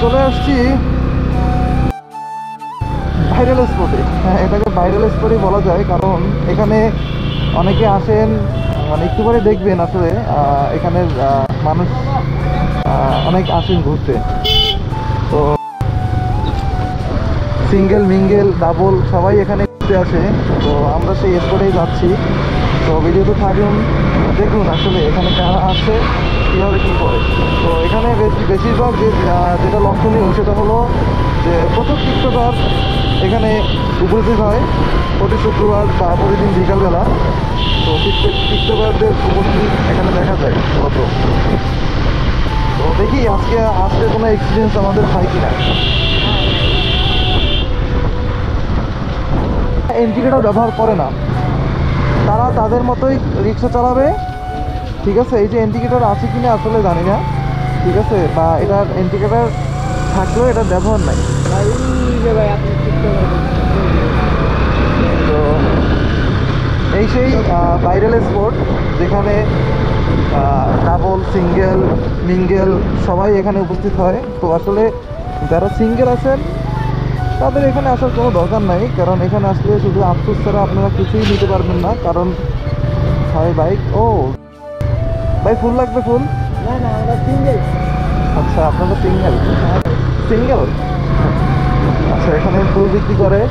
চলে আসছি ভাইরাল স্পটে। হ্যাঁ, এটাকে ভাইরাল স্পটই বলা যায়, কারণ এখানে অনেকে আসেন, মানে একটু করে দেখবেন আসলে এখানের মানুষ অনেক আসেন ঘুরতে। তো সিঙ্গেল মিঙ্গেল ডাবল সবাই এখানে ঘুরতে আসে। তো আমরা সেই স্পটেই যাচ্ছি। তো ভিডিওতে থাকুন, দেখুন আসলে এখানে কারা আসে, কীভাবে কী করে। তো এখানে বেশিরভাগ যেটা লক্ষণীয় সেটা হলো যে প্রচুর টিকটকার এখানে উপস্থিত হয় প্রতি শুক্রবার বা প্রতিদিন বিকালবেলা। তো টিকটকারদের উপস্থিতি এখানে দেখা যায় কত। তো দেখি আজকে কোনো এক্সপিরিয়েন্স আমাদের হয় কিনা। ইন্ডিকেটর ব্যবহার করে না, তারা তাদের মতোই রিক্সা চালাবে। ঠিক আছে, এই যে ইন্ডিকেটর আছে কিনা আসলে জানি না, ঠিক আছে, বা এটার ইন্ডিকেটর থাকলেও এটার ব্যবহার নাই। তো এই সেই ভাইরাল স্পট যেখানে ডাবল সিঙ্গেল মিঙ্গেল সবাই এখানে উপস্থিত হয়। তো আসলে যারা সিঙ্গেল আছেন তাদের এখানে আসার কোনো দরকার নাই, কারণ এখানে আসলে শুধু আফসোস ছাড়া আপনারা কিছুই নিতে পারবেন না। কারণ হয় বাইক, ও ভাই ফুল লাগবে? ফুল না না, আমরা সিঙ্গেল। আচ্ছা, আপনারা সিঙ্গেল? সিঙ্গেল, আচ্ছা। এখানে ফুল বিক্রি করে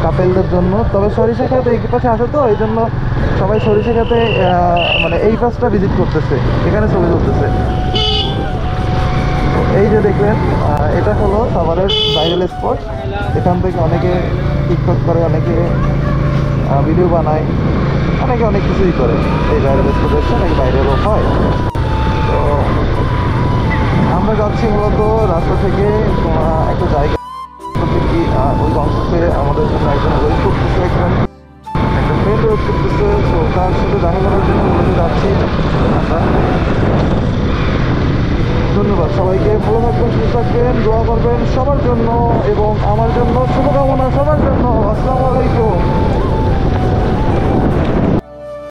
কাপেলদের জন্য। তবে সরিষা খেতে এই পাশে আসে, তো এই জন্য সবাই সরিষা খেতে মানে এই পাশটা ভিজিট করতেছে, এখানে ছবি তুলতেছে। এই যে দেখলেন, এটা হলো সাভারের ভাইরাল স্পট। এখান থেকে অনেকে টিকটক করে, অনেকে ভিডিও বানায়, অনেকে অনেক কিছুই করে। এই ভাইরাল স্পট হচ্ছে অনেক ভাইরালও হয়। তো আমরা যাচ্ছি মূলত রাস্তা থেকে একটা জায়গা কি ওই অংশে আমাদের জন্য একজন ওয়েট করতেছে, একটা ফ্রেন্ড ওয়েট করতেছে। তো তার সাথে দেখা করার জন্য মূলত যাচ্ছি আমরা। ধন্যবাদ সবাইকে, ভালো থাকবেন, সুস্থ থাকবেন, দোয়া করবেন সবার জন্য এবং আমার জন্য শুভকামনা সবার জন্য। আসসালামু আলাইকুম।